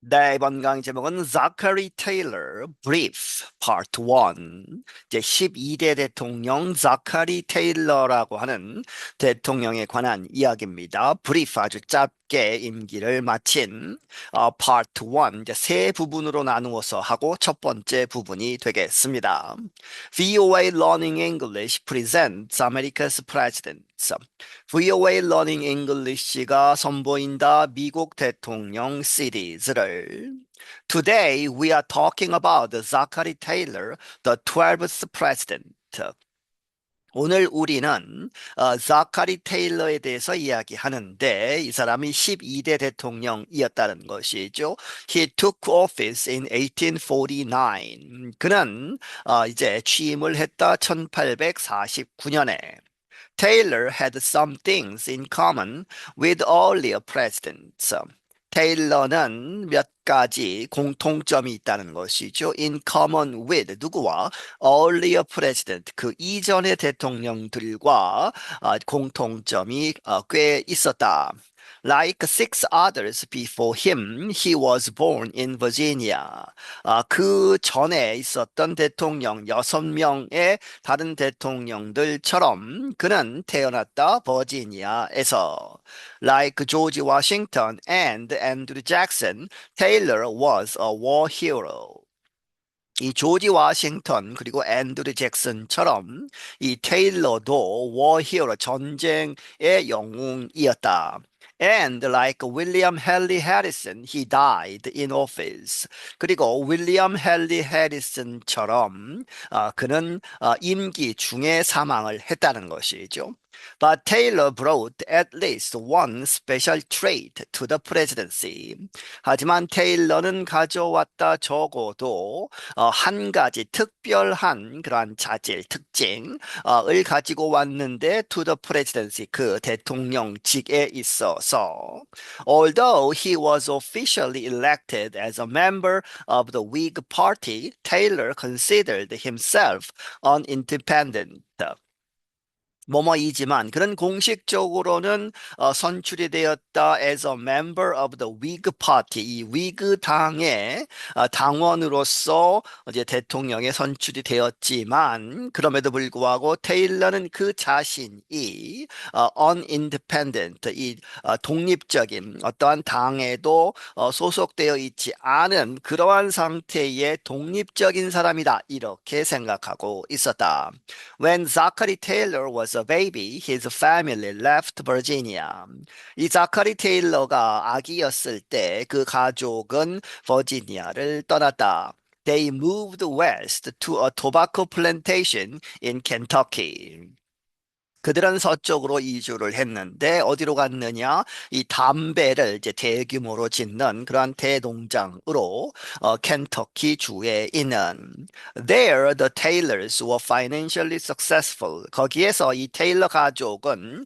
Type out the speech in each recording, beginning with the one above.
네, 이번 강의 제목은 Zachary Taylor Brief Part 1. 이제 12대 대통령 자카리 테일러라고 하는 대통령에 관한 이야기입니다. Brief 아주 짧게 임기를 마친 Part 1. 이제 세 부분으로 나누어서 하고 첫 번째 부분이 되겠습니다. VOA Learning English presents America's Presidents. VOA Learning English가 선보인다 미국 대통령 시리즈를 Today we are talking about Zachary Taylor, the 12th president. 오늘 우리는 자카리 테일러에 대해서 이야기하는데 이 사람이 12대 대통령이었다는 것이죠. He took office in 1849. 그는 이제 취임을 했다 1849년에. Taylor had some things in common with earlier presidents. 테일러는 몇 가지 공통점이 있다는 것이죠. In common with 누구와 earlier president 그 이전의 대통령들과 공통점이 꽤 있었다. Like six others before him, he was born in Virginia. 그 전에 있었던 대통령 6명의 다른 대통령들처럼 그는 태어났다 버지니아에서. Like George Washington and Andrew Jackson, Taylor was a war hero. 이 조지 워싱턴 그리고 앤드류 잭슨처럼 이 테일러도 워 히어로 전쟁의 영웅이었다. And like William Henry Harrison, he died in office. 그리고 윌리엄 헨리 해리슨처럼 그는 임기 중에 사망을 했다는 것이죠. But Taylor brought at least one special trait to the presidency. 하지만 테일러는 가져왔다 적어도 한 가지 특별한 그러한 자질, 특징을 가지고 왔는데 to the presidency, 그 대통령직에 있어서 although he was officially elected as a member of the Whig Party, Taylor considered himself an independent. 뭐뭐이지만 그는 공식적으로는 선출이 되었다 as a member of the Whig Party 이 위그 당의 당원으로서 이제 대통령에 선출이 되었지만 그럼에도 불구하고 테일러는 그 자신이 unindependent 이 독립적인 어떠한 당에도 소속되어 있지 않은 그러한 상태의 독립적인 사람이다 이렇게 생각하고 있었다. When Zachary Taylor was a baby, his family left Virginia. 이 자카리 테일러가 아기였을 때 그 가족은 버지니아를 떠났다. They moved west to a tobacco plantation in Kentucky. 그들은 서쪽으로 이주를 했는데 어디로 갔느냐? 이 담배를 이제 대규모로 짓는 그러한 대농장으로 켄터키 주에 있는 There the Taylors were financially successful. 거기에서 이 테일러 가족은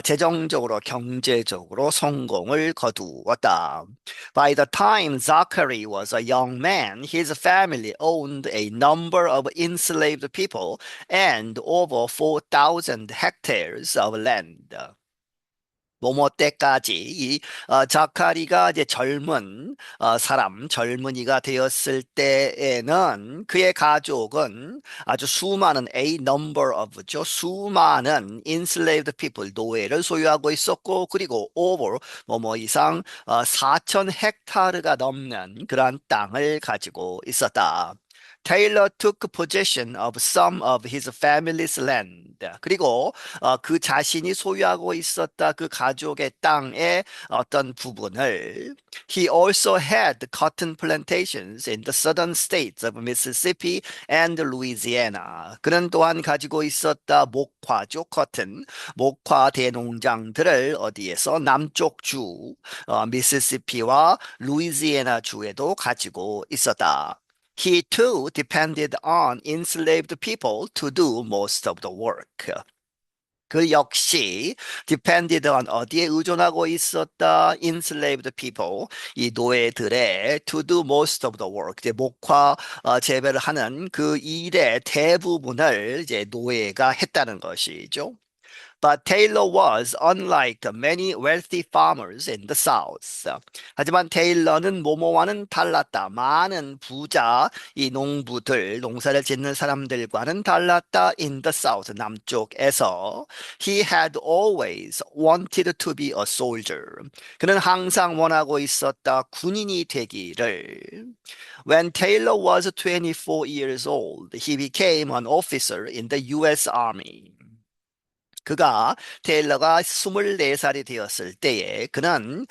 재정적으로 경제적으로 성공을 거두었다. By the time Zachary was a young man, his family owned a number of enslaved people and over 4,000 hectares of land. 뭐뭐 때까지 이 자카리가 이제 젊은 젊은이가 되었을 때에는 그의 가족은 아주 수많은 a number of죠. 수많은 enslaved people 노예를 소유하고 있었고 그리고 over 뭐뭐 이상 4천 헥타르가 넘는 그러한 땅을 가지고 있었다. Taylor took possession of some of his family's land. 그리고 그 자신이 소유하고 있었다 그 가족의 땅의 어떤 부분을 He also had cotton plantations in the southern states of Mississippi and Louisiana. 그는 또한 가지고 있었다 목화죠, cotton, 목화 대농장들을 어디에서 남쪽 주, 미시시피와 루이지애나 주에도 가지고 있었다. He too depended on enslaved people to do most of the work. 그 역시 depended on 어디에 의존하고 있었다? enslaved people, 이 노예들의 to do most of the work, 이제 목화 재배를 하는 그 일의 대부분을 이제 노예가 했다는 것이죠. But Taylor was unlike many wealthy farmers in the South. 하지만 테일러는 모모와는 달랐다. 많은 부자 이 농부들, 농사를 짓는 사람들과는 달랐다. In the South, 남쪽에서. He had always wanted to be a soldier. 그는 항상 원하고 있었다. 군인이 되기를. When Taylor was 24 years old, he became an officer in the U.S. Army. 그가 테일러가 24살이 되었을 때에 그는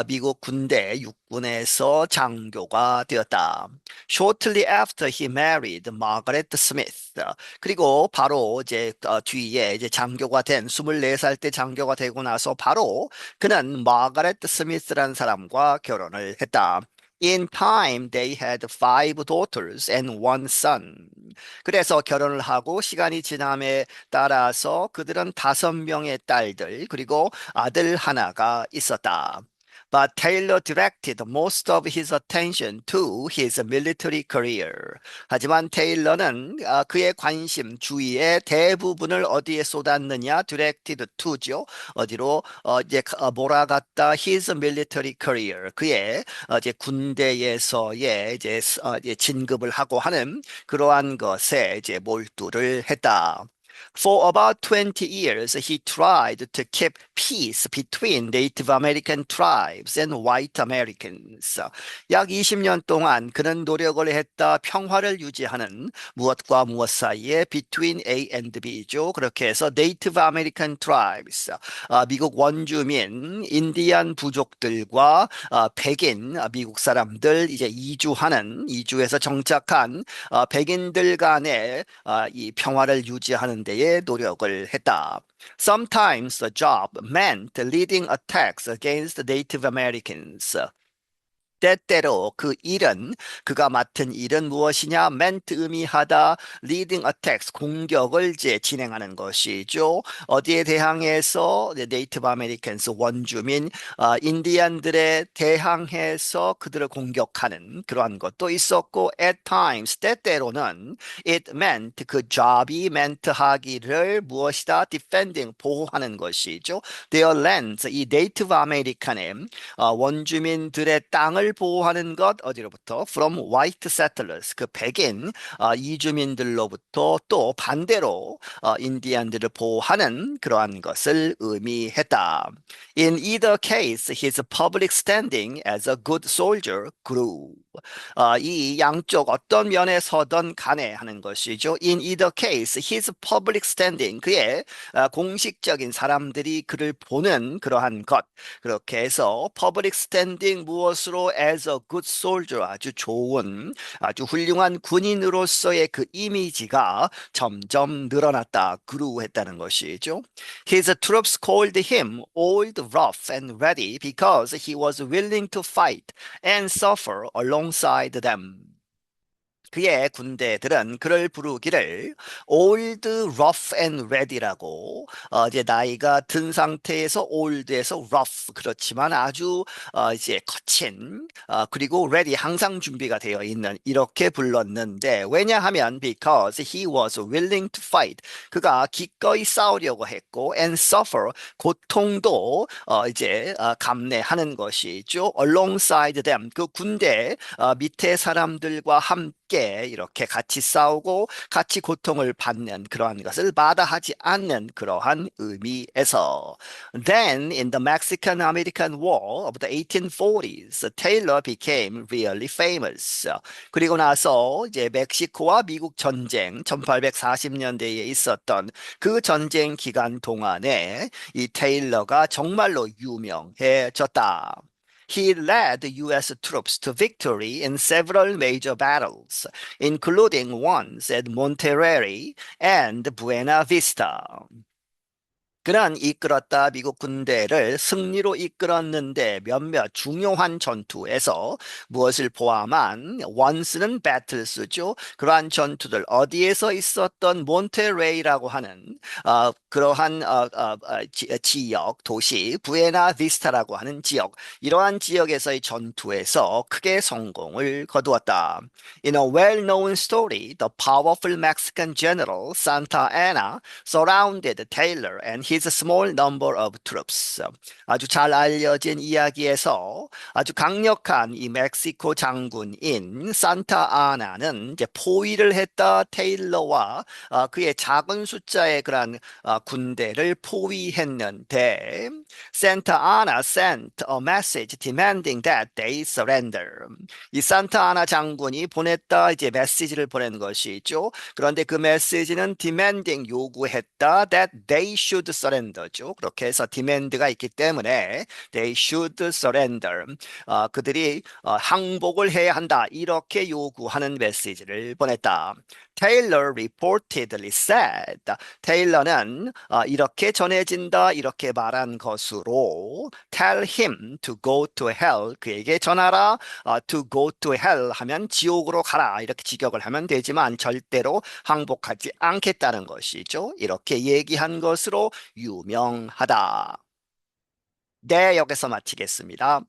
미국 군대 육군에서 장교가 되었다. Shortly after he married Margaret Smith. 그리고 바로 이제 뒤에 이제 장교가 된 24살 때 장교가 되고 나서 바로 그는 마가렛 스미스라는 사람과 결혼을 했다. In time, they had five daughters and one son. 그래서 결혼을 하고 시간이 지남에 따라서 그들은 5명의 딸들 그리고 아들 하나가 있었다. But Taylor directed most of his attention to his military career. 하지만 테일러는 그의 관심, 주의의 대부분을 어디에 쏟았느냐? Directed to죠. 어디로? 이제 몰아갔다. His military career. 그의 이제 군대에서의 이제 진급을 하고 하는 그러한 것에 이제 몰두를 했다. For about 20 years, he tried to keep peace between Native American tribes and white Americans. 약 20년 동안 그는 노력을 했다. 평화를 유지하는 무엇과 무엇 사이에 between A and B죠. 그렇게 해서 Native American tribes, 미국 원주민, 인디안 부족들과 백인, 미국 사람들 이제 이주해서 정착한 백인들 간의 이 평화를 유지하는 데에 노력을 했다. Sometimes the job meant leading attacks against Native Americans. 때때로 그가 맡은 일은 무엇이냐? meant 의미하다, leading attacks 공격을 이제 진행하는 것이죠. 어디에 대항해서 네이티브 아메리칸스 원주민 인디안들에 대항해서 그들을 공격하는 그러한 것도 있었고 at times 때때로는 it meant 그 job이 meant 하기를 무엇이다? defending 보호하는 것이죠. their lands 이 네이티브 아메리칸의 원주민들의 땅을 보호하는 것 어디로부터? From white settlers 그 백인 이주민들로부터 또 반대로 인디안들을 보호하는 그러한 것을 의미했다. In either case, his public standing as a good soldier grew. 이 양쪽 어떤 면에 서던 간에 하는 것이죠. In either case, his public standing 그의 공식적인 사람들이 그를 보는 그러한 것 그렇게 해서 public standing 무엇으로 as a good soldier 아주 좋은 아주 훌륭한 군인으로서의 그 이미지가 점점 늘어났다. 그루했다는 것이죠. His troops called him old, rough and ready because he was willing to fight and suffer alongside them. 그의 군대들은 그를 부르기를 old, rough and ready라고 이제 나이가 든 상태에서 old에서 rough 그렇지만 아주 이제 거친 그리고 ready 항상 준비가 되어 있는 이렇게 불렀는데 왜냐하면 because he was willing to fight 그가 기꺼이 싸우려고 했고 and suffer 고통도 이제 감내하는 것이죠. alongside them 그 군대 밑에 사람들과 함께 이렇게 같이 싸우고 같이 고통을 받는 그러한 것을 마다하지 않는 그러한 의미에서 Then in the Mexican-American War of the 1840s, Taylor became really famous. 그리고 나서 이제 멕시코와 미국 전쟁 1840년대에 있었던 그 전쟁 기간 동안에 이 테일러가 정말로 유명해졌다. He led U.S. troops to victory in several major battles, including ones at Monterrey and Buena Vista. 그는 이끌었다 미국 군대를 승리로 이끌었는데 몇몇 중요한 전투에서 무엇을 포함한 once는 battles죠. 그러한 전투들 어디에서 있었던 몬테레이라고 하는 그러한 지역 도시 부에나 비스타라고 하는 지역 이러한 지역에서의 전투에서 크게 성공을 거두었다. In a well-known story, the powerful Mexican general Santa Anna surrounded Taylor and his small number of troops. 아주 잘 알려진 이야기에서 아주 강력한 이 멕시코 장군인 산타 아나는 이제 포위를 했다. 테일러와 그의 작은 숫자의 그런 군대를 포위했는데 Santa Anna sent a message demanding that they surrender. 이 산타 아나 장군이 보냈다 이제 메시지를 보낸 것이죠. 그런데 그 메시지는 demanding 요구했다 that they should surrender죠. 그렇게 해서 demand가 있기 때문에 they should surrender. 그들이 항복을 해야 한다 이렇게 요구하는 메시지를 보냈다. Taylor reportedly said. 테일러는 이렇게 전해진다 이렇게 말한 것으로 tell him to go to hell 그에게 전하라 to go to hell 하면 지옥으로 가라 이렇게 직역을 하면 되지만 절대로 항복하지 않겠다는 것이죠. 이렇게 얘기한 것으로 유명하다. 네, 여기서 마치겠습니다.